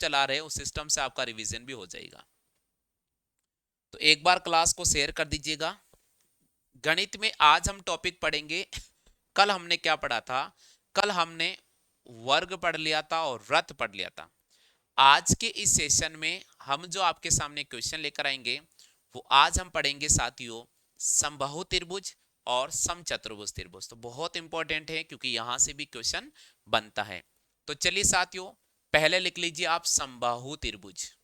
चला रहे हैं उस सिस्टम से आपका रिवीजन भी हो जाएगा। तो एक बार क्लास को शेयर कर दीजिएगा। गणित में आज हम टॉपिक पढ़ेंगे, कल हमने क्या पढ़ा था? कल हमने वर्ग पढ़ लिया था और वृत्त पढ़ लिया था। आज के इस सेशन में हम जो आपके सामने क्वेश्चन लेकर आएंगे वो आज हम पढ़ेंगे साथियों समबाहु त्रिभुज और समचतुर्भुज त्रिभुज। तो बहुत इंपॉर्टेंट है क्योंकि यहां से भी क्वेश्चन बनता है। तो चलिए साथियों, पहले लिख लीजिए आप समबाहु त्रिभुज।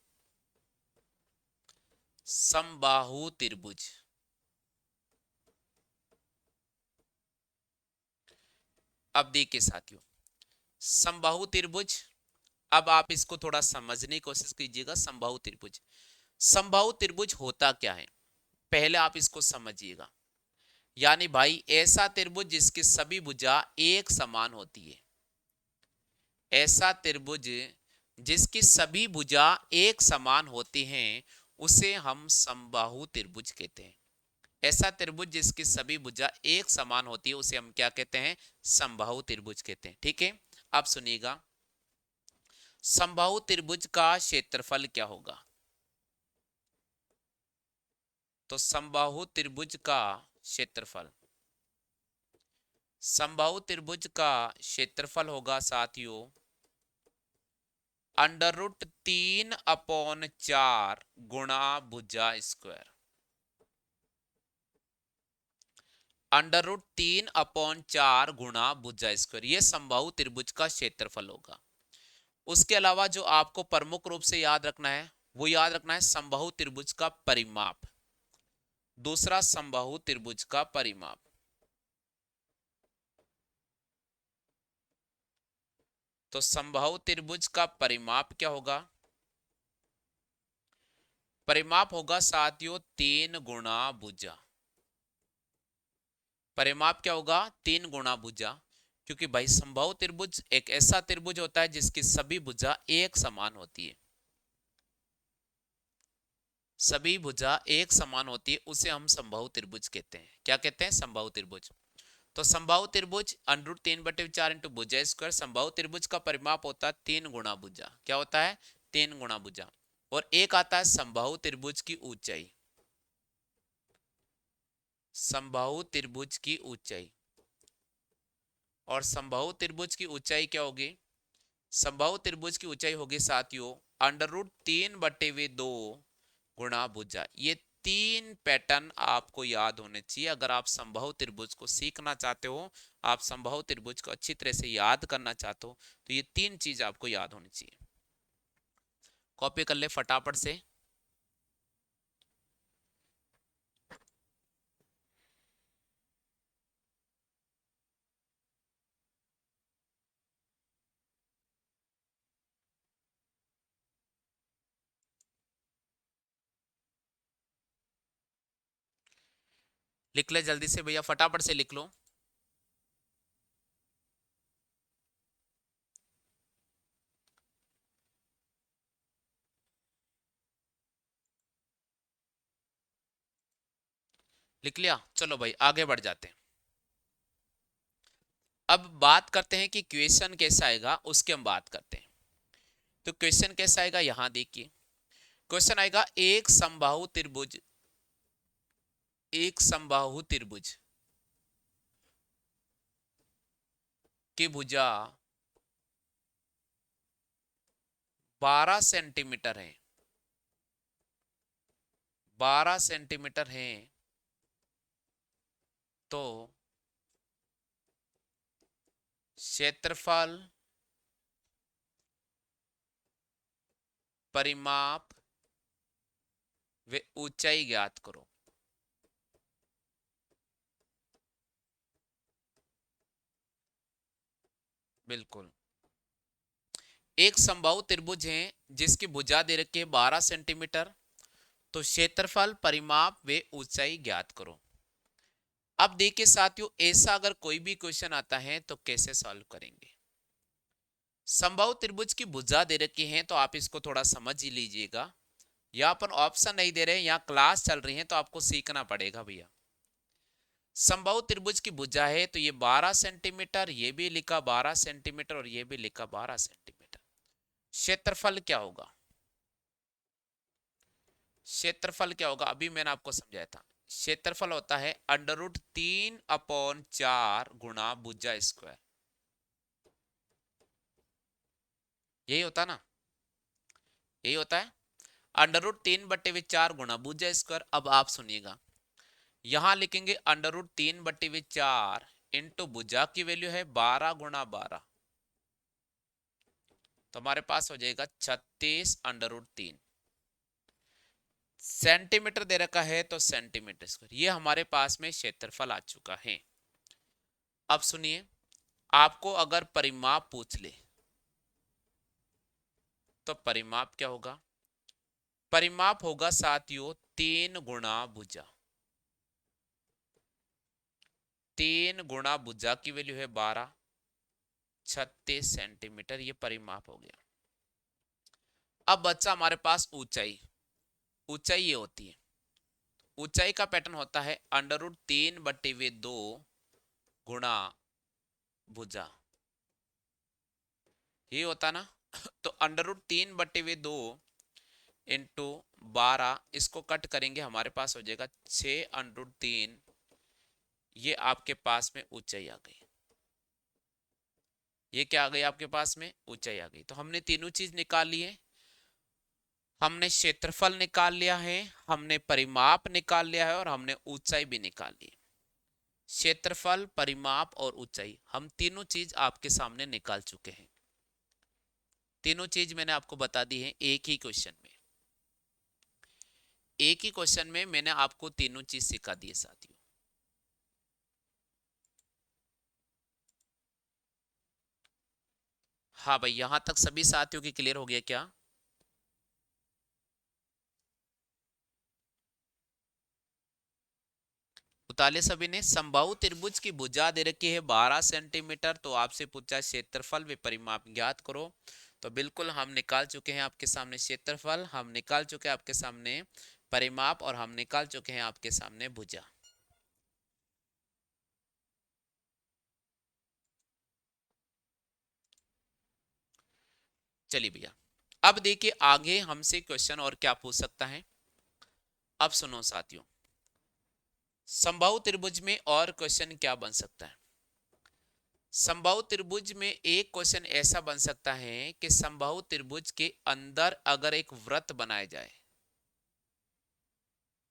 समबाहु त्रिभुज। अब देखिए साथियों, समबाहु त्रिभुज, अब आप इसको थोड़ा समझने की कोशिश कीजिएगा। समबाहु त्रिभुज, समबाहु त्रिभुज होता क्या है पहले आप इसको समझिएगा। यानी भाई ऐसा त्रिभुज जिसकी सभी भुजा एक समान होती है। ऐसा त्रिभुज जिसकी सभी भुजा एक समान होती हैं उसे हम समबाहु त्रिभुज कहते हैं। ऐसा त्रिभुज जिसकी सभी भुजा एक समान होती है उसे हम क्या कहते हैं? समबाहु त्रिभुज कहते हैं। ठीक है, अब सुनिएगा, समबाहु त्रिभुज का क्षेत्रफल क्या होगा? तो समबाहु त्रिभुज का क्षेत्रफल, समबाहु त्रिभुज का क्षेत्रफल होगा साथियों √3/4 गुणा भुजा स्क्वायर। √3/4 गुणा भुजा स्क्वायर, ये समबाहु त्रिभुज का क्षेत्रफल होगा। उसके अलावा जो आपको प्रमुख रूप से याद रखना है वो याद रखना है समबाहु त्रिभुज का परिमाप। दूसरा, समबाहु त्रिभुज का परिमाप। तो समबाहु त्रिभुज का परिमाप क्या होगा? परिमाप होगा साथियों 3 गुणा भुजा। परिमाप क्या होगा? 3 गुणा भुजा। क्योंकि भाई समबाहु त्रिभुज एक ऐसा त्रिभुज होता है जिसकी सभी भुजा एक समान होती है। सभी भुजा एक समान होती है उसे हम समबाहु त्रिभुज कहते हैं। क्या कहते हैं? समबाहु त्रिभुज। तो समबाहु त्रिभुज √3/4 इंटू भुजा स्क्वायर। समबाहु त्रिभुज का परिमाप होता है 3 गुणा भुजा। क्या होता है? 3 गुणा भुजा। और एक आता है समबाहु त्रिभुज की ऊंचाई। समबाहु त्रिभुज की ऊंचाई, और समबाहु त्रिभुज की ऊंचाई क्या होगी? समबाहु त्रिभुज की ऊंचाई होगी साथियों √3/2 गुणा भुजा। ये 3 पैटर्न आपको याद होने चाहिए अगर आप समबाहु त्रिभुज को सीखना चाहते हो, आप समबाहु त्रिभुज को अच्छी तरह से याद करना चाहते हो तो ये 3 चीज आपको याद होनी चाहिए। कॉपी कर ले फटाफट से। लिख ले जल्दी से भैया, फटाफट से लिख लो। लिख लिया? चलो भाई आगे बढ़ जाते हैं। अब बात करते हैं कि क्वेश्चन कैसा आएगा, उसके हम बात करते हैं। तो क्वेश्चन कैसा आएगा यहां देखिए। क्वेश्चन आएगा एक समबाहु त्रिभुज, एक समबाहु त्रिभुज की भुजा 12 सेंटीमीटर है, 12 सेंटीमीटर है, तो क्षेत्रफल, परिमाप व ऊंचाई ज्ञात करो। बिल्कुल, एक समबाहु त्रिभुज है जिसकी भुजा दे रखी है 12 सेंटीमीटर, तो क्षेत्रफल, परिमाप व ऊंचाई ज्ञात करो। अब देखिए साथियों, ऐसा अगर कोई भी क्वेश्चन आता है तो कैसे सॉल्व करेंगे। समबाहु त्रिभुज की भुजा दे रखी है तो आप इसको थोड़ा समझ ही लीजिएगा। यहाँ पर ऑप्शन नहीं दे रहे, यहाँ क्लास चल रही है तो आपको सीखना पड़ेगा भैया। समबाहु त्रिभुज की भुजा है तो ये 12 सेंटीमीटर, ये भी लिखा 12 सेंटीमीटर और ये भी लिखा 12 सेंटीमीटर। क्षेत्रफल क्या होगा? क्षेत्रफल क्या होगा? अभी मैंने आपको समझाया था। क्षेत्रफल होता है √3/4 गुणा भुजा स्क्वायर। यही होता ना, यही होता है। √3/4 गुणा भुजा स्क्वायर। अब आप सुनिएगा, यहां लिखेंगे √3/4 इंटू भुजा की वैल्यू है 12 × 12, तो हमारे पास हो जाएगा 36√3। सेंटीमीटर दे रखा है तो सेंटीमीटर स्क्वायर, ये हमारे पास में क्षेत्रफल आ चुका है। अब सुनिए, आपको अगर परिमाप पूछ ले तो परिमाप क्या होगा? परिमाप होगा साथियों 3 × भुजा। 3 × भुजा की वैल्यू है 12, 36 सेंटीमीटर, ये परिमाप हो गया। अब बच्चा हमारे पास ऊंचाई। ऊंचाई ये होती है, ऊंचाई का पैटर्न होता है √3/2 गुणा भुजा, ये होता ना। तो √3/2 इंटू 12, इसको कट करेंगे, हमारे पास हो जाएगा 6√3। ये आपके पास में ऊंचाई आ गई। ये क्या आ गई आपके पास में? ऊंचाई आ गई। तो हमने तीनों चीज निकाल ली है। हमने क्षेत्रफल निकाल लिया है, हमने परिमाप निकाल लिया है, और हमने ऊंचाई भी निकाल ली है। क्षेत्रफल, परिमाप और ऊंचाई, हम तीनों चीज आपके सामने निकाल चुके हैं। तीनों चीज मैंने आपको बता दी है एक ही क्वेश्चन में। एक ही क्वेश्चन में मैंने आपको तीनों चीज सिखा दी है साथियों। हाँ भाई, यहां तक सभी साथियों की क्लियर हो गया क्या? उताले सभी ने। समबाहु त्रिभुज की भुजा दे रखी है 12 सेंटीमीटर, तो आपसे पूछा क्षेत्रफल व परिमाप ज्ञात करो। तो बिल्कुल हम निकाल चुके हैं आपके सामने क्षेत्रफल, हम निकाल चुके हैं आपके सामने परिमाप, और हम निकाल चुके हैं आपके सामने भुजा। चलिए भैया, अब देखिए आगे हमसे क्वेश्चन और क्या पूछ सकता है। अब सुनो साथियों, समबाहु त्रिभुज में और क्वेश्चन क्या बन सकता है? समबाहु त्रिभुज में एक क्वेश्चन ऐसा बन सकता है कि समबाहु त्रिभुज के अंदर अगर एक वृत्त बनाया जाए,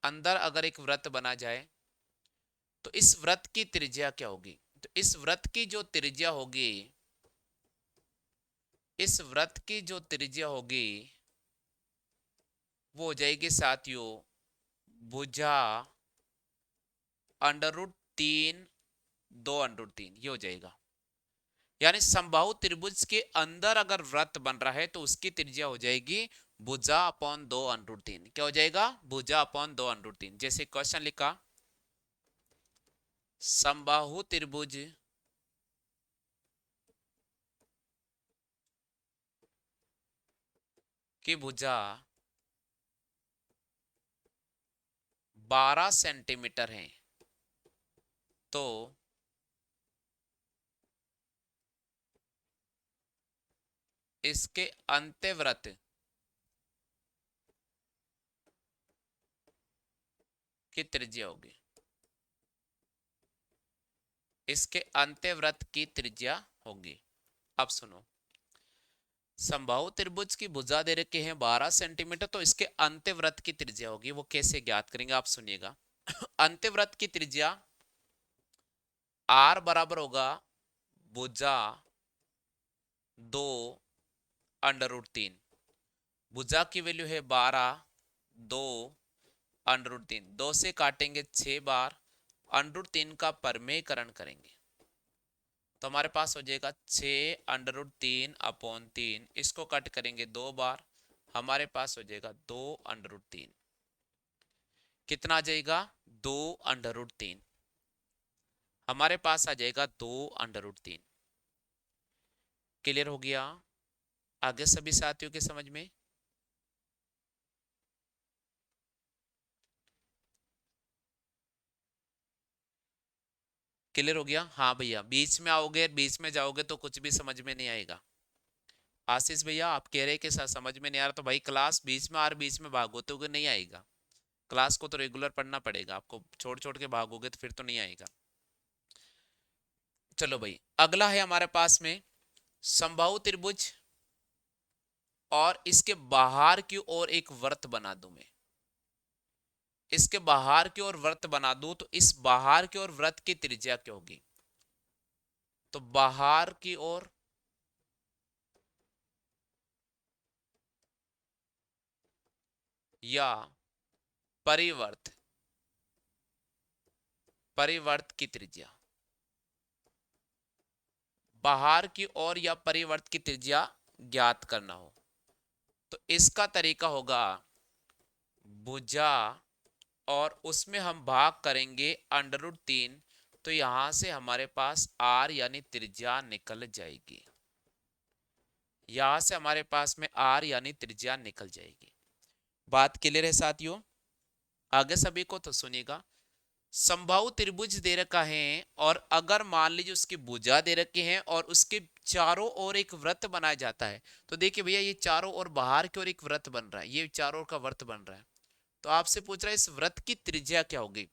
अंदर अगर एक वृत्त बना जाए, तो इस वृत्त की त्रिज्या क्या होगी? तो इस वृत्त की जो त्रिज्या होगी, इस वृत्त की जो त्रिज्या होगी वो हो जाएगी साथियों भुजा √3, 2√3, ये हो जाएगा। यानी समबाहु त्रिभुज के अंदर अगर वृत्त बन रहा है तो उसकी त्रिज्या हो जाएगी भुजा अपॉन 2√3। क्या हो जाएगा? भुजा अपॉन 2√3। जैसे क्वेश्चन लिखा, समबाहु त्रिभुज की भुजा 12 सेंटीमीटर है, तो इसके अंत्यवृत्त की त्रिज्या होगी, इसके अंत्यवृत्त की त्रिज्या होगी। अब सुनो, समबाहु त्रिभुज की भुजा दे रखे हैं 12 सेंटीमीटर, तो इसके अंत्यवृत्त की त्रिज्या होगी। वो कैसे ज्ञात करेंगे आप सुनिएगा। अंत्यवृत्त की त्रिज्या R बराबर होगा भुजा 2√3। भुजा की वैल्यू है 12, 2√3, 2 से काटेंगे 6 बार, √3 का परमेयकरण करेंगे तो हमारे पास हो जाएगा 6√3/3। इसको कट करेंगे 2 बार, हमारे पास हो जाएगा 2√3। कितना आ जाएगा? 2√3। हमारे पास आ जाएगा 2√3। क्लियर हो गया आगे सभी साथियों के समझ में? क्लियर हो गया? हाँ भैया, बीच में आओगे बीच में जाओगे तो कुछ भी समझ में नहीं आएगा। आशीष भैया आप कह रहे कि सर समझ में नहीं आ रहा, तो भाई क्लास बीच में और बीच में भागोगे तो नहीं आएगा। क्लास को तो रेगुलर पढ़ना पड़ेगा आपको, छोड़ छोड़ के भागोगे तो फिर तो नहीं आएगा। चलो भाई, अगला है हमारे पास में समबाहु त्रिभुज, और इसके बाहर की ओर एक वृत्त बना दूं मैं। इसके बाहर की ओर वृत्त बना दूं तो इस बाहर की ओर वृत्त की त्रिज्या क्या होगी? तो बाहर की ओर या परिवर्त, परिवर्त की त्रिज्या, बाहर की ओर या परिवर्त की त्रिज्या ज्ञात करना हो तो इसका तरीका होगा भुजा, और उसमें हम भाग करेंगे √3। तो यहां से हमारे पास r यानी त्रिज्या निकल जाएगी, यहां से हमारे पास में r यानी त्रिज्या निकल जाएगी। बात क्लियर है साथियों? आगे सभी को तो सुनिएगा। समबाहु त्रिभुज दे रखा है, और अगर मान लीजिए उसकी भुजा दे रखी है और उसके चारों ओर एक वृत्त बनाया जाता है, तो देखिए भैया ये चारों ओर बाहर की ओर एक वृत्त बन रहा है, ये चारों ओर का वृत्त बन रहा है। तो आपसे पूछ रहा है इस वृत्त की त्रिज्या क्या होगी,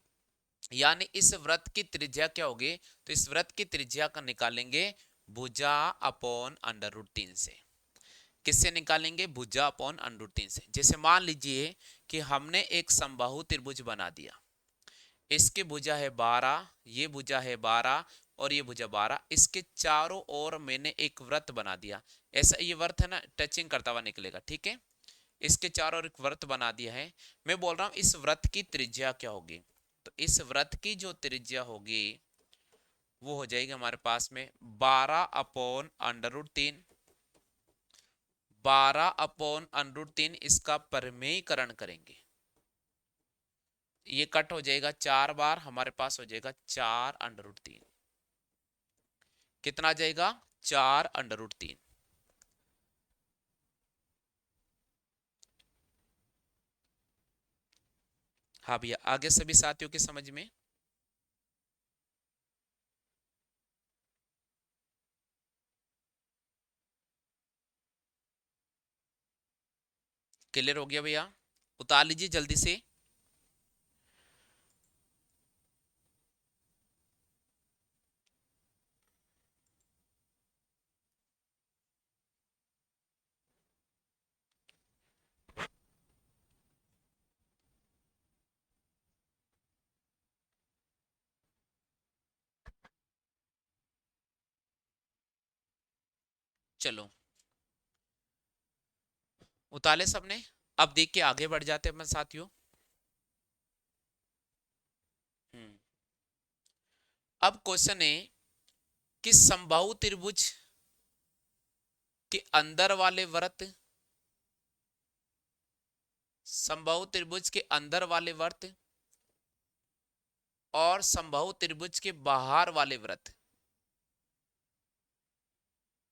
यानी इस वृत्त की त्रिज्या क्या होगी? तो इस वृत्त की त्रिज्या का निकालेंगे भुजा अपॉन √3 से। किससे निकालेंगे? भुजा अपॉन √3 से। जैसे मान लीजिए कि हमने एक समबाहु त्रिभुज बना दिया, इसकी भुजा है 12, ये भुजा है 12, और ये भुजा 12, इसके चारों ओर मैंने एक वृत्त बना दिया। ऐसा ये वृत्त है ना, टचिंग करता हुआ निकलेगा, ठीक है। इसके चारों ओर एक वृत्त बना दिया है। मैं बोल रहा हूं इस वृत्त की त्रिज्या क्या होगी? तो इस वृत्त की जो त्रिज्या होगी वो हो जाएगी हमारे पास में 12/√3। 12/√3 इसका परमेयीकरण करेंगे, ये कट हो जाएगा 4 बार, हमारे पास हो जाएगा 4√3। कितना आ जाएगा? 4√3। हाँ भैया, आगे सभी साथियों के समझ में क्लियर हो गया भैया? उतार लीजिए जल्दी से। चलो उतारे सबने। अब देख के आगे बढ़ जाते हैं अपने साथियों। हम्म अब क्वेश्चन है कि समबाहु त्रिभुज के अंदर वाले वृत्त, समबाहु त्रिभुज के अंदर वाले वृत्त और समबाहु त्रिभुज के बाहर वाले वृत्त,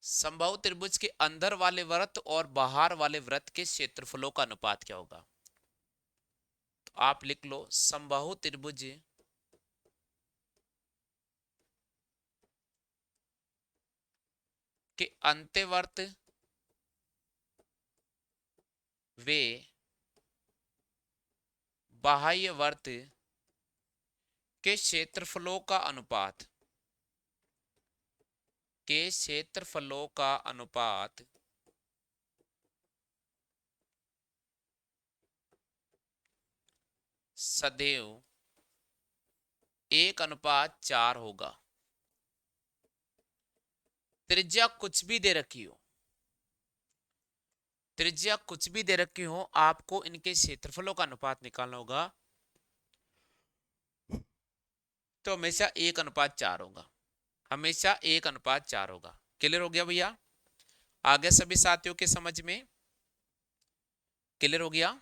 समबाहु त्रिभुज के अंदर वाले वृत्त और बाहर वाले वृत्त के क्षेत्रफलों का अनुपात क्या होगा? तो आप लिख लो समबाहु त्रिभुज के अंत्यवर्त वे बाह्य वर्त के क्षेत्रफलों का अनुपात, के क्षेत्रफलों का अनुपात सदैव 1/4 होगा। त्रिज्या कुछ भी दे रखी हो, त्रिज्या कुछ भी दे रखी हो, आपको इनके क्षेत्रफलों का अनुपात निकालना होगा, तो हमेशा 1/4 होगा, हमेशा 1/4 होगा। क्लियर हो गया भैया? आगे सभी साथियों के समझ में क्लियर हो गया?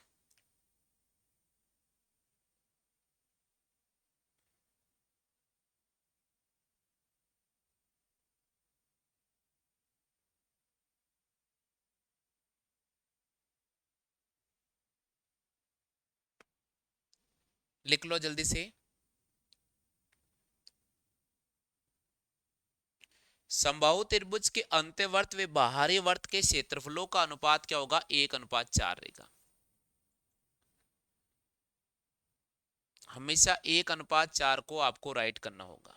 लिख लो जल्दी से। समबाहु त्रिभुज के अंत्यवर्त व बाहरी वर्त के क्षेत्रफलों का अनुपात क्या होगा? 1:4 रहेगा। हमेशा 1:4 को आपको राइट करना होगा।